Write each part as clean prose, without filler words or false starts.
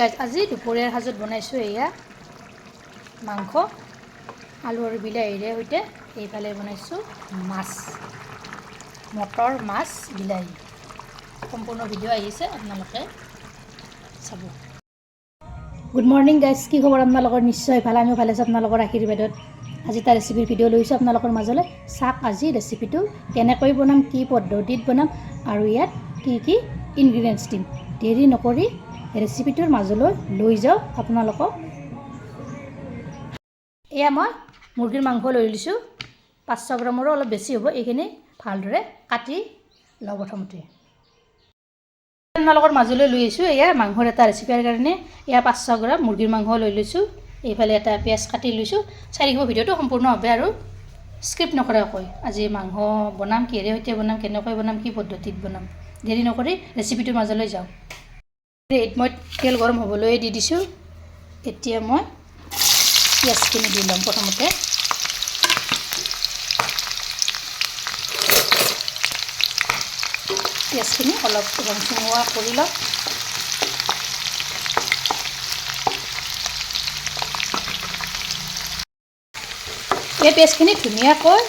আজি দুপৰীয়াৰ সাজত বনাইছোঁ এয়া মাংস আলু আৰু বিলাহীৰে সৈতে এইফালে বনাইছোঁ মাছ মটৰ মাছ বিলাহী সম্পূৰ্ণ ভিডিঅ' আহিছে আপোনালোকে চাব। গুড মৰ্নিং গাইজ, কি খবৰ আপোনালোকৰ? নিশ্চয় ভাল, আমিও ভালে আছোঁ আপোনালোকৰ আশীৰ্বাদত। আজি এটা ৰেচিপিৰ ভিডিঅ' লৈছোঁ আপোনালোকৰ মাজলৈ। চাওক আজি ৰেচিপিটো কেনেকৈ বনাম, কি পদ্ধতিত বনাম আৰু ইয়াত কি কি ইনগ্ৰিডিয়েণ্টছ দিম। দেৰি নকৰি ৰেচিপিটোৰ মাজলৈ লৈ যাওঁ আপোনালোকক। এয়া মই মুৰ্গীৰ মাংস লৈ লৈছোঁ, 500 গ্ৰামৰো অলপ বেছি হ'ব। এইখিনি ভালদৰে কাটি লওঁ প্ৰথমতে। আপোনালোকৰ মাজলৈ লৈ আহিছোঁ এয়া মাংসৰ এটা ৰেচিপিৰ কাৰণে। এয়া 500 গ্ৰাম মুৰ্গীৰ মাংস লৈ লৈছোঁ। এইফালে এটা পিঁয়াজ কাটি লৈছোঁ। চাই থাকিব ভিডিঅ'টো সম্পূৰ্ণভাৱে আৰু স্কিপ নকৰাকৈ। আজি মাংস বনাম, কিহেৰে সৈতে বনাম, কেনেকৈ বনাম, কি পদ্ধতিত বনাম। দেৰি নকৰি ৰেচিপিটোৰ মাজলৈ যাওঁ। মই তেল গৰম হ'বলৈ দি দিছোঁ। এতিয়া মই পিঁয়াজখিনি দি ল'ম প্ৰথমতে। পিঁয়াজখিনি অলপ ৰংচঙুৱা কৰি লওঁ। এই পিঁয়াজখিনি ধুনীয়াকৈ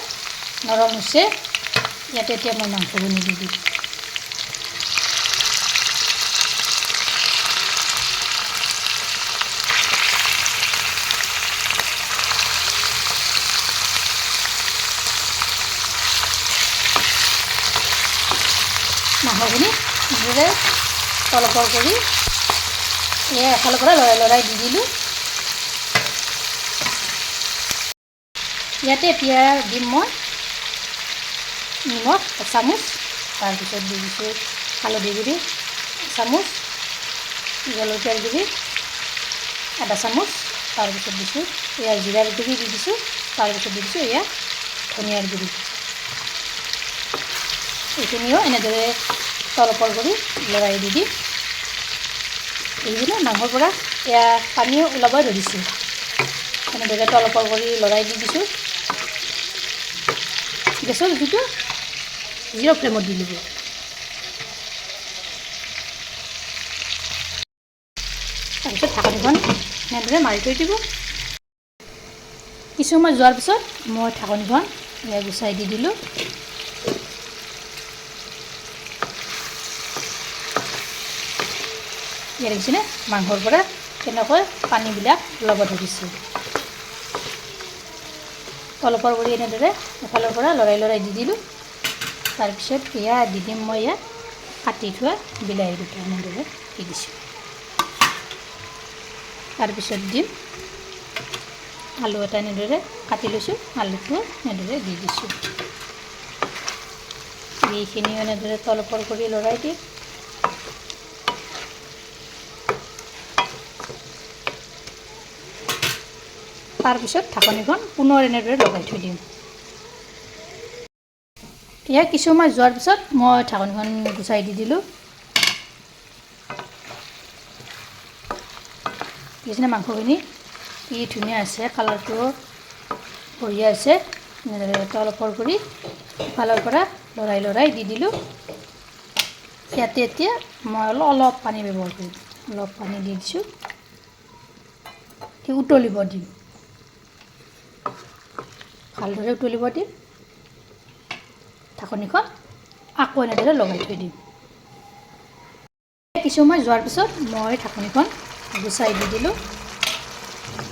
নৰম হৈছে। ইয়াতে এতিয়া মই মাংসখিনি দি দিম। মাংসখিনি নিজে তলপৰ কৰি এফালৰ পৰা লৰাই দি দিলোঁ। ইয়াতে এতিয়া দিম মই নিমখ এচামুচ, তাৰপিছত দি দিছোঁ হালধি গুড়ি এচামুচ, জলকীয়াৰ গুড়ি আধা চামুচ, তাৰপিছত দিছোঁ এয়া জিৰাৰ গুড়ি দি দিছোঁ, তাৰপিছত দি দিছোঁ এয়া ধনিয়াৰ গুড়ি। এইখিনিও এনেদৰে তলপৰ কৰি লৰাই দি দিম। এইখিনি মাংসৰ পৰা এয়া পানীও ওলাব ধৰিছোঁ। এনেদৰে তলপৰ কৰি লৰাই দি দিছোঁ। গেছৰ জুইটো 0 ফ্লেমত দি দিব। তাৰপিছত ঢাকনিখন এনেদৰে মাৰি থৈ দিব। কিছু সময় যোৱাৰ পিছত মই ঢাকনিখন গুচাই দি দিলোঁ। ইয়াৰ দেখিছেনে মাংসৰ পৰা কেনেকৈ পানীবিলাক ওলাব ধৰিছে। তলপৰ কৰি এনেদৰে এফালৰ পৰা লৰাই দি দিলোঁ। তাৰপিছত এয়া দি দিম মই ইয়াত কাটি থোৱা বিলাহী দুটা এনেদৰে দি দিছোঁ। তাৰপিছত দিম আলু এটা এনেদৰে কাটি লৈছোঁ, আলুটো এনেদৰে দি দিছোঁ। এইখিনিও এনেদৰে তলপৰ কৰি লৰাই দিম। তাৰপিছত ঢাকনিখন পুনৰ এনেদৰে লগাই থৈ দিম। এয়া কিছু সময় যোৱাৰ পিছত মই ঢাকনিখন গুচাই দি দিলোঁ। দেখিছেনে মাংসখিনি কি ধুনীয়া হৈছে, কালাৰটো বঢ়িয়া হৈছে। এনেদৰে তলপৰ কৰি ইফালৰ পৰা লৰাই দি দিলোঁ। ইয়াতে এতিয়া মই অলপ পানী ব্যৱহাৰ কৰিম। অলপ পানী দি দিছোঁ, উতলিব দিম, ভালদৰে উতলিব দিম। ঢাকনিখন আকৌ এনেদৰে লগাই থৈ দিম। কিছু সময় যোৱাৰ পিছত মই ঢাকনিখন গুচাই দি দিলোঁ।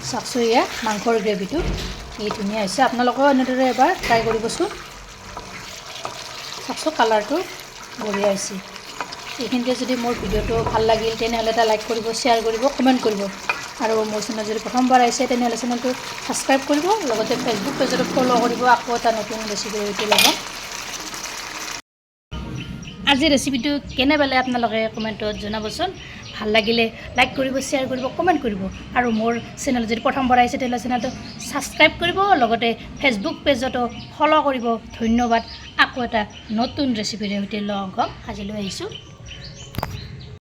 চাওকচোন এয়া মাংসৰ গ্ৰেভিটো কি ধুনীয়া হৈছে। আপোনালোকেও এনেদৰে এবাৰ ট্ৰাই কৰিবচোন। চাওকচোন কালাৰটো বঢ়িয়া হৈছে। এইখিনিতে যদি মোৰ ভিডিঅ'টো ভাল লাগিল তেনেহ'লে এটা লাইক কৰিব, শ্বেয়াৰ কৰিব, কমেণ্ট কৰিব। আৰু মোৰ চেনেল যদি প্ৰথমবাৰ আহিছে তেনেহ'লে চেনেলটো ছাবস্ক্ৰাইব কৰিব, লগতে ফেচবুক পেজতো ফ'ল' কৰিব। আকৌ এটা নতুন ৰেচিপি সৈতে লগত। আজি ৰেচিপিটো কেনে পালে আপোনালোকে কমেণ্টত জনাবচোন। ভাল লাগিলে লাইক কৰিব, শ্বেয়াৰ কৰিব, কমেণ্ট কৰিব। আৰু মোৰ চেনেল যদি প্ৰথমবাৰ আহিছে তেনেহ'লে চেনেলটো ছাবস্ক্ৰাইব কৰিব, লগতে ফেচবুক পেজতো ফ'ল' কৰিব। ধন্যবাদ। আকৌ এটা নতুন ৰেচিপিৰে সৈতে লগ হ'ম। আজিলৈ আহিছোঁ।